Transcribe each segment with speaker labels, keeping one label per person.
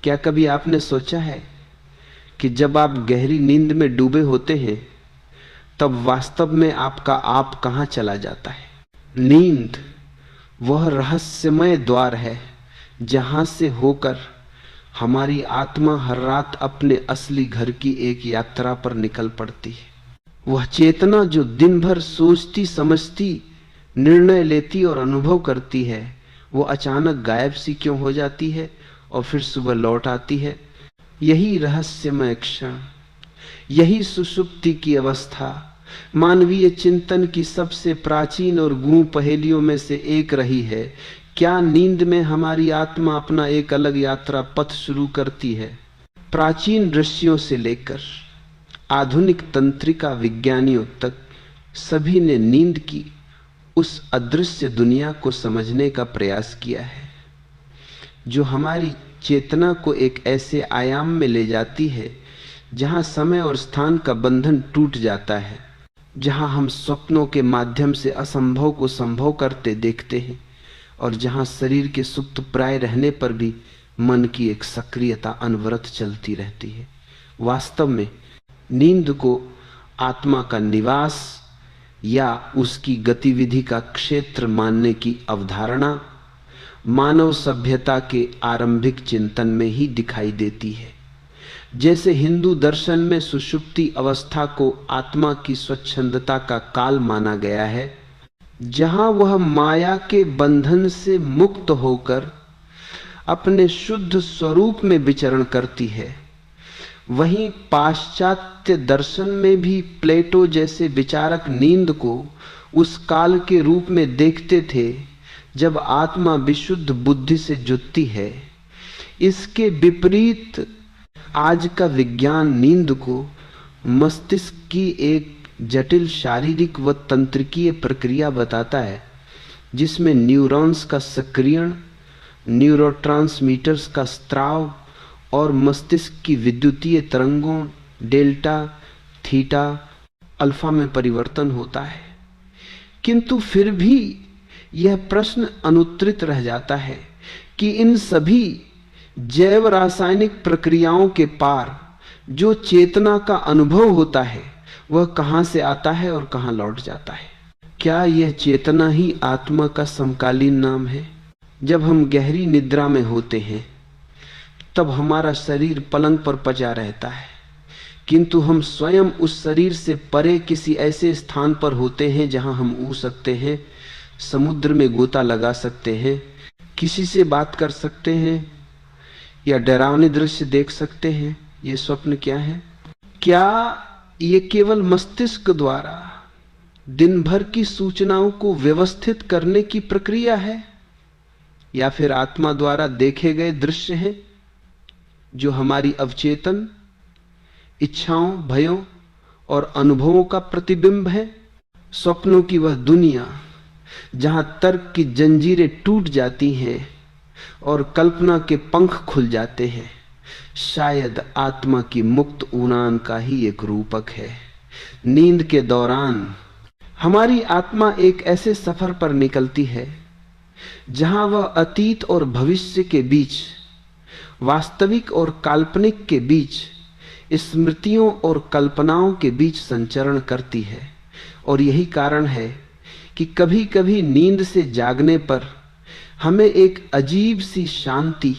Speaker 1: क्या कभी आपने सोचा है कि जब आप गहरी नींद में डूबे होते हैं तब वास्तव में आपका आप कहां चला जाता है? नींद वह रहस्यमय द्वार है जहां से होकर हमारी आत्मा हर रात अपने असली घर की एक यात्रा पर निकल पड़ती है। वह चेतना जो दिन भर सोचती समझती, निर्णय लेती और अनुभव करती है, वो अचानक गायब सी क्यों हो जाती है और फिर सुबह लौट आती है? यही रहस्यमय क्षण, यही सुषुप्ति की अवस्था मानवीय चिंतन की सबसे प्राचीन और गूढ़ पहेलियों में से एक रही है। क्या नींद में हमारी आत्मा अपना एक अलग यात्रा पथ शुरू करती है? प्राचीन ऋषियों से लेकर आधुनिक तंत्रिका विज्ञानियों तक सभी ने नींद की उस अदृश्य दुनिया को समझने का प्रयास किया है जो हमारी चेतना को एक ऐसे आयाम में ले जाती है जहां समय और स्थान का बंधन टूट जाता है, जहां हम स्वप्नों के माध्यम से असंभव को संभव करते देखते हैं और जहां शरीर के सुप्त प्राय रहने पर भी मन की एक सक्रियता अनवरत चलती रहती है। वास्तव में नींद को आत्मा का निवास या उसकी गतिविधि का क्षेत्र मानने की अवधारणा मानव सभ्यता के आरंभिक चिंतन में ही दिखाई देती है। जैसे हिंदू दर्शन में सुषुप्ति अवस्था को आत्मा की स्वच्छंदता का काल माना गया है, जहां वह माया के बंधन से मुक्त होकर अपने शुद्ध स्वरूप में विचरण करती है, वहीं पाश्चात्य दर्शन में भी प्लेटो जैसे विचारक नींद को उस काल के रूप में देखते थे जब आत्मा विशुद्ध बुद्धि से जुटती है। इसके विपरीत आज का विज्ञान नींद को मस्तिष्क की एक जटिल शारीरिक व तंत्रिकीय प्रक्रिया बताता है जिसमें न्यूरॉन्स का सक्रियण, न्यूरोट्रांसमीटर्स का स्त्राव और मस्तिष्क की विद्युतीय तरंगों डेल्टा, थीटा, अल्फा में परिवर्तन होता है। किंतु फिर भी यह प्रश्न अनुत्तरित रह जाता है कि इन सभी जैव रासायनिक प्रक्रियाओं के पार जो चेतना का अनुभव होता है वह कहां से आता है और कहां लौट जाता है? क्या यह चेतना ही आत्मा का समकालीन नाम है? जब हम गहरी निद्रा में होते हैं तब हमारा शरीर पलंग पर पचा रहता है, किंतु हम स्वयं उस शरीर से परे किसी ऐसे स्थान पर होते हैं जहां हम उड़ सकते हैं, समुद्र में गोता लगा सकते हैं, किसी से बात कर सकते हैं या डरावने दृश्य देख सकते हैं। ये स्वप्न क्या है? क्या ये केवल मस्तिष्क द्वारा दिन भर की सूचनाओं को व्यवस्थित करने की प्रक्रिया है या फिर आत्मा द्वारा देखे गए दृश्य हैं जो हमारी अवचेतन इच्छाओं, भयों और अनुभवों का प्रतिबिंब है? स्वप्नों की वह दुनिया जहां तर्क की जंजीरें टूट जाती हैं और कल्पना के पंख खुल जाते हैं, शायद आत्मा की मुक्त उड़ान का ही एक रूपक है। नींद के दौरान हमारी आत्मा एक ऐसे सफर पर निकलती है जहां वह अतीत और भविष्य के बीच, वास्तविक और काल्पनिक के बीच, स्मृतियों और कल्पनाओं के बीच संचरण करती है। और यही कारण है कि कभी कभी नींद से जागने पर हमें एक अजीब सी शांति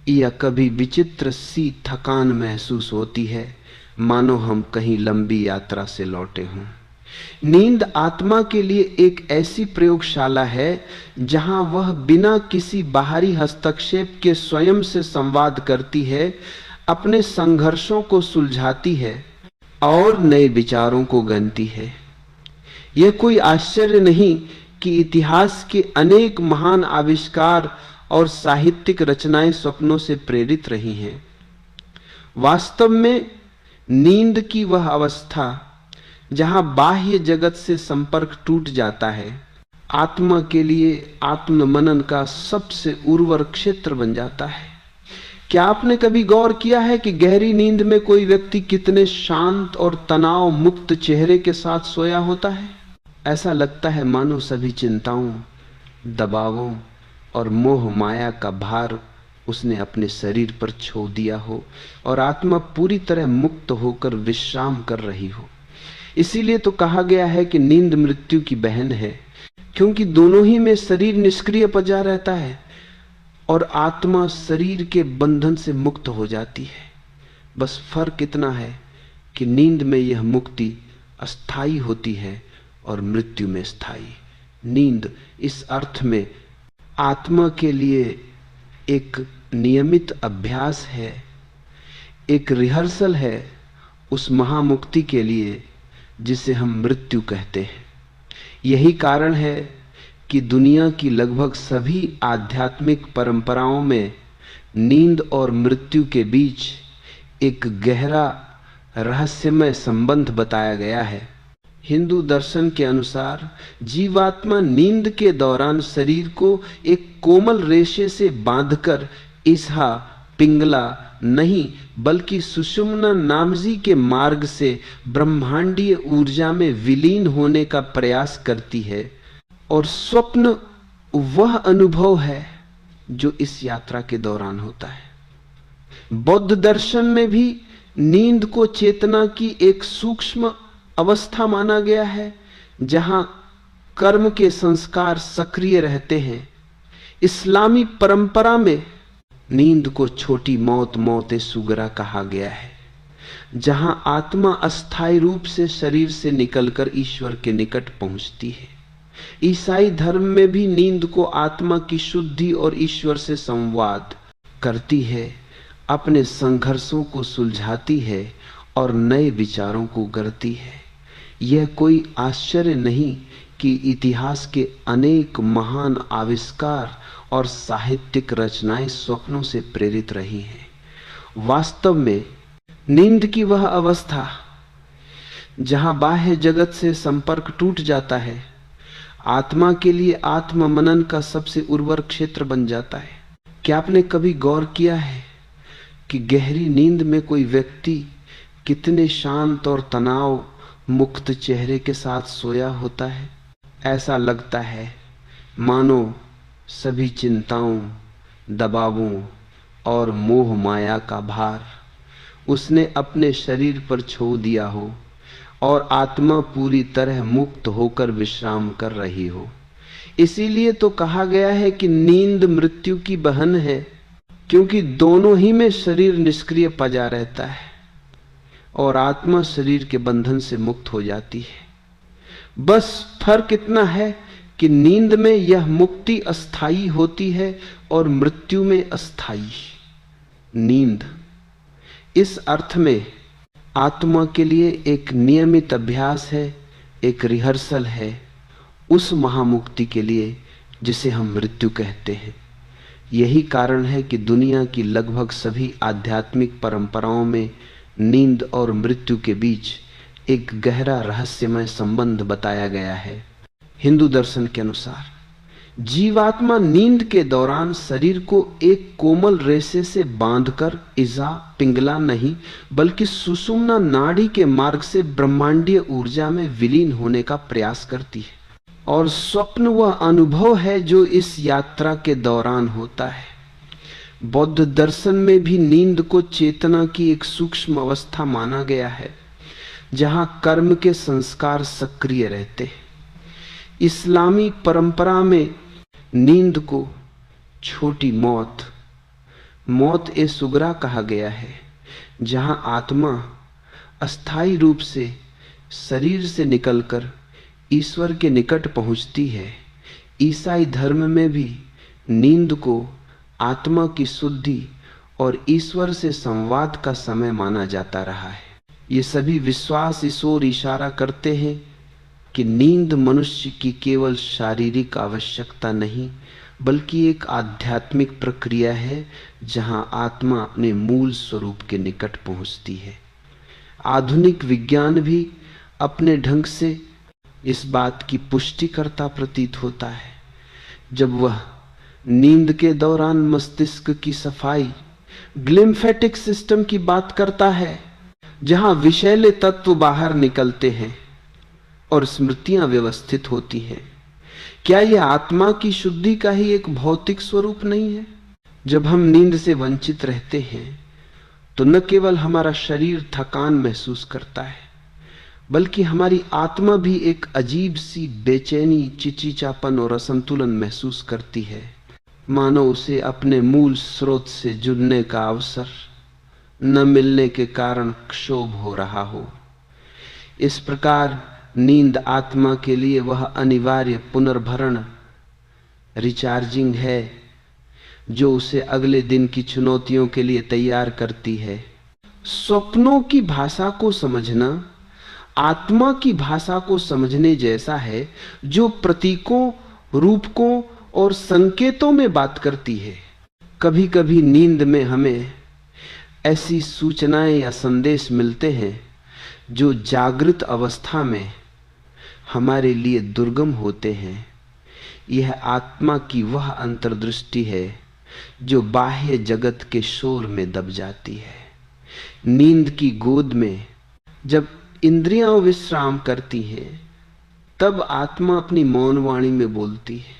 Speaker 1: या कभी विचित्र सी थकान महसूस होती है, मानो हम कहीं लंबी यात्रा से लौटे हों। नींद आत्मा के लिए एक ऐसी प्रयोगशाला है जहां वह बिना किसी बाहरी हस्तक्षेप के स्वयं से संवाद करती है, अपने संघर्षों को सुलझाती है और नए विचारों को गढ़ती है। यह कोई आश्चर्य नहीं कि इतिहास के अनेक महान आविष्कार और साहित्यिक रचनाएं स्वप्नों से प्रेरित रही हैं। वास्तव में नींद की वह अवस्था जहां बाह्य जगत से संपर्क टूट जाता है, आत्मा के लिए आत्ममनन का सबसे उर्वर क्षेत्र बन जाता है। क्या आपने कभी गौर किया है कि गहरी नींद में कोई व्यक्ति कितने शांत और तनाव मुक्त चेहरे के साथ सोया होता है? ऐसा लगता है मानो सभी चिंताओं, दबावों और मोह माया का भार उसने अपने शरीर पर छोड़ दिया हो और आत्मा पूरी तरह मुक्त होकर विश्राम कर रही हो। इसीलिए तो कहा गया है कि नींद मृत्यु की बहन है, क्योंकि दोनों ही में शरीर निष्क्रिय पजा रहता है और आत्मा शरीर के बंधन से मुक्त हो जाती है। बस फर्क इतना है कि नींद में यह मुक्ति अस्थाई होती है और मृत्यु में स्थायी। नींद इस अर्थ में आत्मा के लिए एक नियमित अभ्यास है, एक रिहर्सल है उस महामुक्ति के लिए जिसे हम मृत्यु कहते हैं। यही कारण है कि दुनिया की लगभग सभी आध्यात्मिक परंपराओं में नींद और मृत्यु के बीच एक गहरा रहस्यमय संबंध बताया गया है। हिंदू दर्शन के अनुसार जीवात्मा नींद के दौरान शरीर को एक कोमल रेशे से बांधकर ईसा पिंगला नहीं बल्कि सुषुम्ना नामजी के मार्ग से ब्रह्मांडीय ऊर्जा में विलीन होने का प्रयास करती है, और स्वप्न वह अनुभव है जो इस यात्रा के दौरान होता है। बौद्ध दर्शन में भी नींद को चेतना की एक सूक्ष्म अवस्था माना गया है, जहां कर्म के संस्कार सक्रिय रहते हैं। इस्लामी परंपरा में नींद को छोटी मौत मौते सुगरा कहा गया है, जहां आत्मा अस्थायी रूप से शरीर से निकलकर ईश्वर के निकट पहुंचती है। ईसाई धर्म में भी नींद को आत्मा की शुद्धि और ईश्वर से संवाद करती है, अपने संघर्षों को सुलझाती है और नए विचारों को गढ़ती है। यह कोई आश्चर्य नहीं कि इतिहास के अनेक महान आविष्कार और साहित्यिक रचनाएं स्वप्नों से प्रेरित रही हैं। वास्तव में नींद की वह अवस्था जहां बाह्य जगत से संपर्क टूट जाता है, आत्मा के लिए आत्म मनन का सबसे उर्वर क्षेत्र बन जाता है। क्या आपने कभी गौर किया है कि गहरी नींद में कोई व्यक्ति कितने शांत और तनाव मुक्त चेहरे के साथ सोया होता है? ऐसा लगता है मानो सभी चिंताओं, दबावों और मोह माया का भार उसने अपने शरीर पर छोड़ दिया हो और आत्मा पूरी तरह मुक्त होकर विश्राम कर रही हो। इसीलिए तो कहा गया है कि नींद मृत्यु की बहन है, क्योंकि दोनों ही में शरीर निष्क्रिय पजा रहता है और आत्मा शरीर के बंधन से मुक्त हो जाती है। बस फर्क इतना है कि नींद में यह मुक्ति अस्थाई होती है और मृत्यु में अस्थाई। नींद इस अर्थ में आत्मा के लिए एक नियमित अभ्यास है, एक रिहर्सल है उस महामुक्ति के लिए जिसे हम मृत्यु कहते हैं। यही कारण है कि दुनिया की लगभग सभी आध्यात्मिक परंपराओं में नींद और मृत्यु के बीच एक गहरा रहस्यमय संबंध बताया गया है। हिंदू दर्शन के अनुसार जीवात्मा नींद के दौरान शरीर को एक कोमल रेशे से बांधकर ईसा पिंगला नहीं बल्कि सुषुम्ना नाड़ी के मार्ग से ब्रह्मांडीय ऊर्जा में विलीन होने का प्रयास करती है। और स्वप्न वह अनुभव है जो इस यात्रा के दौरान होता है। बौद्ध दर्शन में भी नींद को चेतना की एक सूक्ष्म अवस्था माना गया है, जहां कर्म के संस्कार सक्रिय रहते हैं। इस्लामी परंपरा में नींद को छोटी मौत, मौत ए सुगरा कहा गया है, जहां आत्मा अस्थायी रूप से शरीर से निकलकर ईश्वर के निकट पहुंचती है। ईसाई धर्म में भी नींद को आत्मा की शुद्धि और ईश्वर से संवाद का समय माना जाता रहा है। ये सभी विश्वास इस ओर इशारा करते हैं कि नींद मनुष्य की केवल शारीरिक आवश्यकता नहीं बल्कि एक आध्यात्मिक प्रक्रिया है, जहां आत्मा अपने मूल स्वरूप के निकट पहुंचती है। आधुनिक विज्ञान भी अपने ढंग से इस बात की पुष्टि करता प्रतीत होता है, जब वह नींद के दौरान मस्तिष्क की सफाई, ग्लिम्फेटिक सिस्टम की बात करता है, जहां विषैले तत्व बाहर निकलते हैं और स्मृतियां व्यवस्थित होती हैं। क्या यह आत्मा की शुद्धि का ही एक भौतिक स्वरूप नहीं है? जब हम नींद से वंचित रहते हैं तो न केवल हमारा शरीर थकान महसूस करता है, बल्कि हमारी आत्मा भी एक अजीब सी बेचैनी, चिचिचापन और असंतुलन महसूस करती है, मानो उसे अपने मूल स्रोत से जुड़ने का अवसर न मिलने के कारण क्षोभ हो रहा हो। इस प्रकार नींद आत्मा के लिए वह अनिवार्य पुनर्भरण, रिचार्जिंग है जो उसे अगले दिन की चुनौतियों के लिए तैयार करती है। स्वप्नों की भाषा को समझना आत्मा की भाषा को समझने जैसा है, जो प्रतीकों, रूपकों और संकेतों में बात करती है। कभी कभी नींद में हमें ऐसी सूचनाएं या संदेश मिलते हैं जो जागृत अवस्था में हमारे लिए दुर्गम होते हैं। यह आत्मा की वह अंतर्दृष्टि है जो बाह्य जगत के शोर में दब जाती है। नींद की गोद में जब इंद्रियां विश्राम करती हैं, तब आत्मा अपनी मौन वाणी में बोलती है।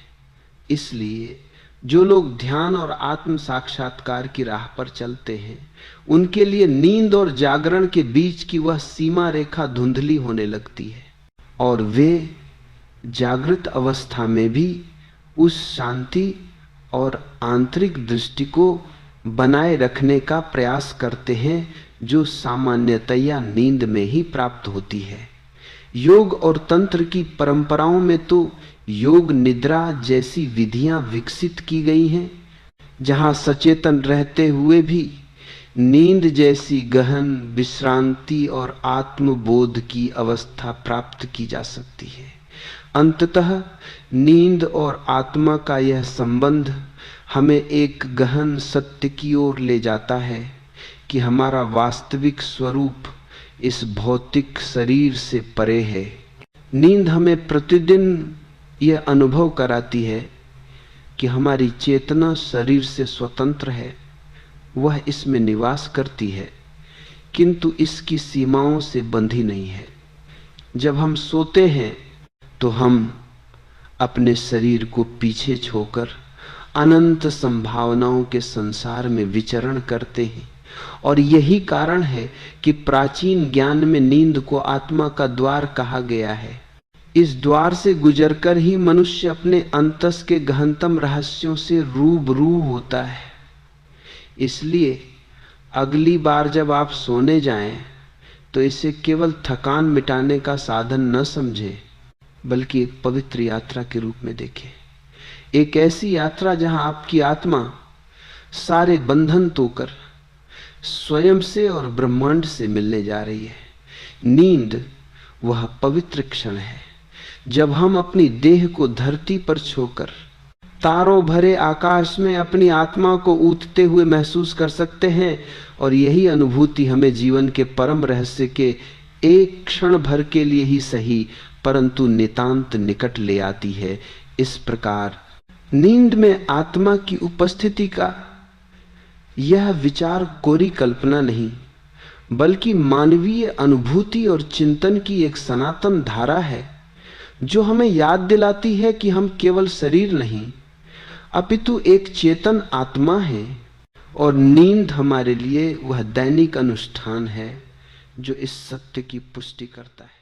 Speaker 1: इसलिए जो लोग ध्यान और आत्म साक्षात्कार की राह पर चलते हैं, उनके लिए नींद और जागरण के बीच की वह सीमा रेखा धुंधली होने लगती है और वे जागृत अवस्था में भी उस शांति और आंतरिक दृष्टि को बनाए रखने का प्रयास करते हैं जो सामान्यतया नींद में ही प्राप्त होती है। योग और तंत्र की परंपराओं में तो योग निद्रा जैसी विधियां विकसित की गई हैं, जहां सचेतन रहते हुए भी नींद जैसी गहन विश्रांति और आत्मबोध की अवस्था प्राप्त की जा सकती है। अंततः नींद और आत्मा का यह संबंध हमें एक गहन सत्य की ओर ले जाता है कि हमारा वास्तविक स्वरूप इस भौतिक शरीर से परे है। नींद हमें प्रतिदिन यह अनुभव कराती है कि हमारी चेतना शरीर से स्वतंत्र है, वह इसमें निवास करती है, किंतु इसकी सीमाओं से बंधी नहीं है। जब हम सोते हैं तो हम अपने शरीर को पीछे छोड़कर अनंत संभावनाओं के संसार में विचरण करते हैं, और यही कारण है कि प्राचीन ज्ञान में नींद को आत्मा का द्वार कहा गया है। इस द्वार से गुजरकर ही मनुष्य अपने अंतस के गहनतम रहस्यों से रूबरू होता है। इसलिए अगली बार जब आप सोने जाएं तो इसे केवल थकान मिटाने का साधन न समझें, बल्कि एक पवित्र यात्रा के रूप में देखें। एक ऐसी यात्रा जहां आपकी आत्मा सारे बंधन तोड़कर स्वयं से और ब्रह्मांड से मिलने जा रही है। नींद वह पवित्र क्षण है जब हम अपनी देह को धरती पर छोड़कर तारों भरे आकाश में अपनी आत्मा को ऊँटते हुए महसूस कर सकते हैं, और यही अनुभूति हमें जीवन के परम रहस्य के एक क्षण भर के लिए ही सही परंतु नितांत निकट ले आती है। इस प्रकार नींद में आत्मा की उपस्थिति का यह विचार कोरी कल्पना नहीं, बल्कि मानवीय अनुभूति और चिंतन की एक सनातन धारा है जो हमें याद दिलाती है कि हम केवल शरीर नहीं अपितु एक चेतन आत्मा है, और नींद हमारे लिए वह दैनिक अनुष्ठान है जो इस सत्य की पुष्टि करता है।